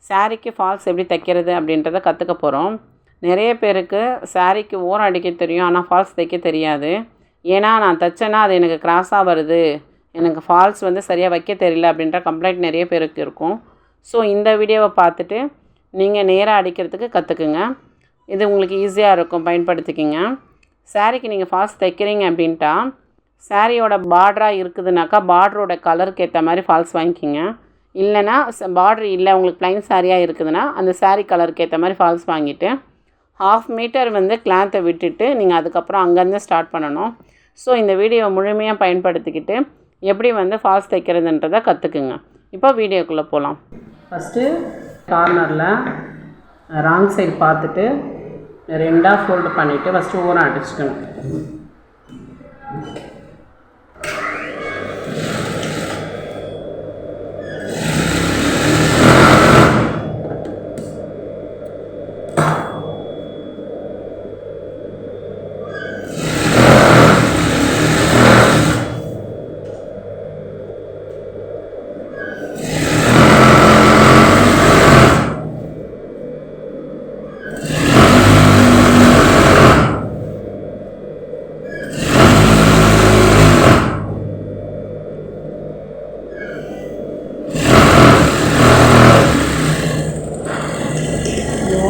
சாரீக்கு ஃபால்ஸ் எப்படி தைக்கிறது அப்படின்றத கற்றுக்க போகிறோம். நிறைய பேருக்கு சாரீக்கு ஓரம் அடிக்க தெரியும், ஆனால் ஃபால்ஸ் தைக்க தெரியாது. ஏன்னா நான் தைச்சேன்னா அது எனக்கு கிராஸாக வருது, எனக்கு ஃபால்ஸ் வந்து சரியாக வைக்க தெரியல அப்படின்ற கம்ப்ளைண்ட் நிறைய பேருக்கு இருக்கும். ஸோ இந்த வீடியோவை பார்த்துட்டு நீங்கள் நேராக அடிக்கிறதுக்கு கற்றுக்குங்க. இது உங்களுக்கு ஈஸியாக இருக்கும், பயன்படுத்திக்கிங்க. சாரீக்கு நீங்கள் ஃபால்ஸ் தைக்கிறீங்க அப்படின்ட்டா சாரியோட பார்டராக இருக்குதுனாக்கா பார்டரோட கலருக்கு ஏற்ற மாதிரி ஃபால்ஸ் வாங்கிக்கிங்க. இல்லைனா பார்டர் இல்லை, உங்களுக்கு ப்ளைன் சாரியாக இருக்குதுன்னா அந்த சாரீ கலருக்கு ஏற்ற மாதிரி ஃபால்ஸ் வாங்கிட்டு 1/2 மீட்டர் வந்து கிளாத்தை விட்டுட்டு நீங்கள் அதுக்கப்புறம் அங்கேருந்து ஸ்டார்ட் பண்ணணும். ஸோ இந்த வீடியோவை முழுமையாக பயன்படுத்திக்கிட்டு எப்படி வந்து ஃபால்ஸ் தைக்கிறதுன்றதை கற்றுக்குங்க. இப்போ வீடியோக்குள்ளே போகலாம். ஃபஸ்ட்டு கார்னரில் ராங் சைடு பார்த்துட்டு 2ஆக ஃபோல்டு பண்ணிவிட்டு ஃபஸ்ட்டு ஓரம் அடிச்சுக்கணும்.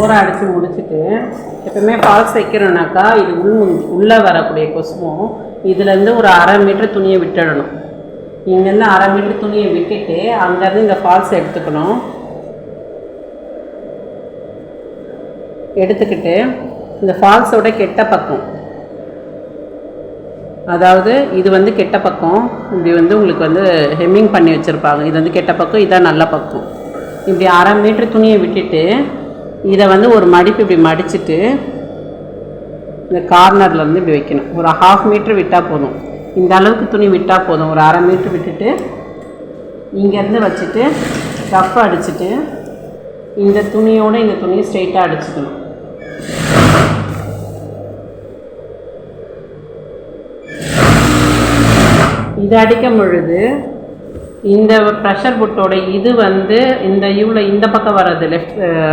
ஓரம் அடித்து முடிச்சுட்டு எப்பவுமே ஃபால்ஸ் வைக்கிறோன்னாக்கா இது உள்ளே வரக்கூடிய கொசுவும் இதுலேருந்து ஒரு 1/2 மீட்டர் துணியை விட்டுடணும். இங்கேருந்து 1/2 மீட்டர் துணியை விட்டுட்டு அங்கேருந்து இந்த ஃபால்ஸ் எடுத்துக்கணும். எடுத்துக்கிட்டு இந்த ஃபால்ஸோட கெட்ட பக்கம், அதாவது இது வந்து கெட்ட பக்கம், இப்படி வந்து உங்களுக்கு வந்து ஹெம்மிங் பண்ணி வச்சுருப்பாங்க. இது வந்து கெட்ட பக்கம், இதான் நல்ல பக்கம். இப்படி 1/2 மீட்டர் துணியை விட்டுட்டு இதை வந்து ஒரு மடிப்பு இப்படி மடிச்சுட்டு இந்த கார்னர்லேருந்து இப்படி வைக்கணும். ஒரு 1/2 மீட்ரு விட்டால் போதும், இந்த அளவுக்கு துணி விட்டால் போதும். ஒரு 1/2 மீட்ரு விட்டுட்டு இங்கேருந்து வச்சுட்டு ரஃப் அடிச்சுட்டு இந்த துணியோடு இந்த துணியை ஸ்ட்ரெயிட்டாக அடிச்சுக்கணும். இது அடிக்கும் பொழுது இந்த ப்ரெஷர் புட்டோட இது வந்து இந்த இந்த பக்கம் வர்றது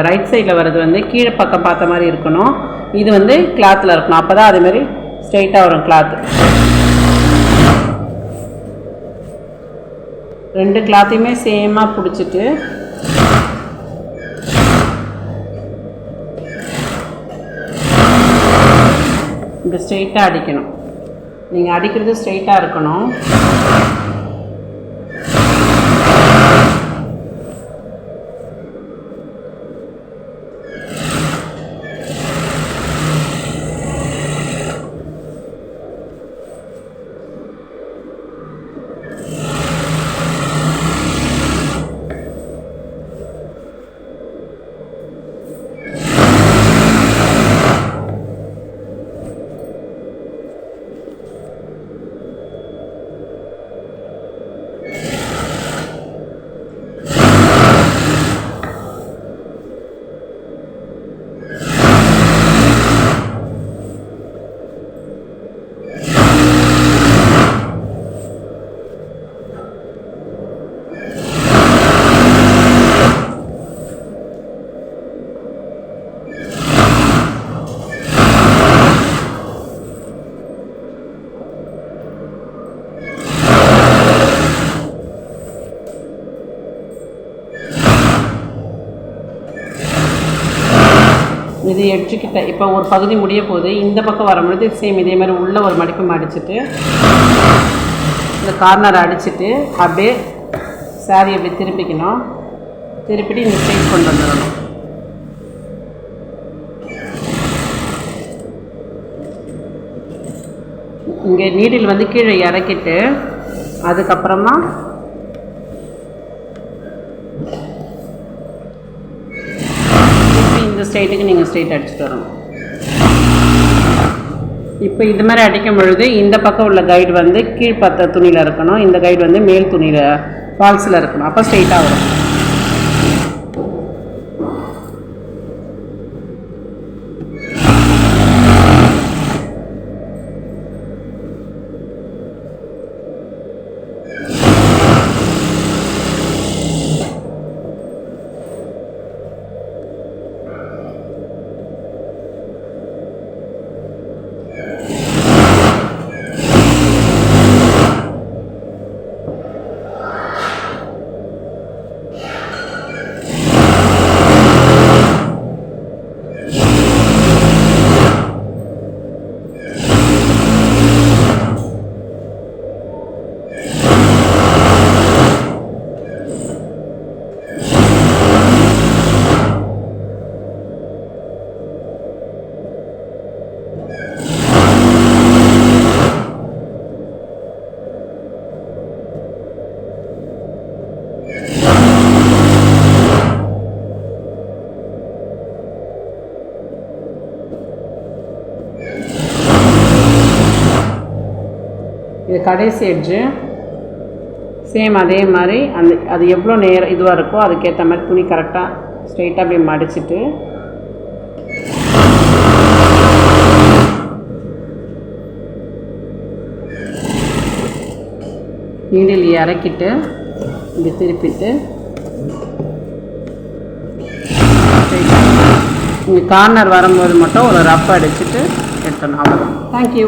ரைட் சைடில் வர்றது வந்து கீழே பக்கம் பார்த்த மாதிரி இருக்கணும். இது வந்து கிளாத்தில் இருக்கணும். அப்போ தான் அதேமாதிரி ஸ்ட்ரெயிட்டாக வரும் கிளாத்து. 2 கிளாத்தையுமே சேமாக பிடிச்சிட்டு இப்படி ஸ்ட்ரெயிட்டாக அடிக்கணும். நீங்கள் அடிக்கிறது ஸ்ட்ரெயிட்டாக இருக்கணும். இது எட்ஜுக்கிட்ட இப்போ ஒரு பகுதி முடிய போகுது. இந்த பக்கம் வரும்பொழுது சேம் இதே மாதிரி உள்ளே ஒரு மடிப்பு மடிச்சுட்டு இந்த கார்னர் அடிச்சுட்டு அப்படியே சாரி அப்படி திருப்பிக்கணும். திருப்பிட்டு இந்த சைட் கொண்டு வந்துடணும். இங்கே நீடில் வந்து கீழே இறக்கிட்டு அதுக்கப்புறமா இந்த ஸ்ட்ரைட்டுக்கு நீங்கள் ஸ்ட்ரைட் அடிச்சுட்டு வரணும். இப்போ இது மாதிரி அடிக்கும் பொழுது இந்த பக்கம் உள்ள கைடு வந்து கீழ்பத்த துணியில் இருக்கணும், இந்த கைடு வந்து மேல் துணியில் ஃபால்ஸில் இருக்கணும். அப்போ ஸ்ட்ரைட்டாக வரும். இது கடைசி எட்ஜு. சேம் அதே மாதிரி அது எவ்வளோ நேரம் இதுவாக இருக்கோ அதுக்கேற்ற மாதிரி துணி கரெக்டாக ஸ்ட்ரெயிட்டாக அப்படியே மடிச்சுட்டு நீடில் இறக்கிட்டு இப்படி திருப்பிட்டு இங்கே கார்னர் வரும்போது மட்டும் ஒரு ரஃப் அடிச்சுட்டு எடுத்துடணும். அவ்வளோதான். தேங்க்யூ.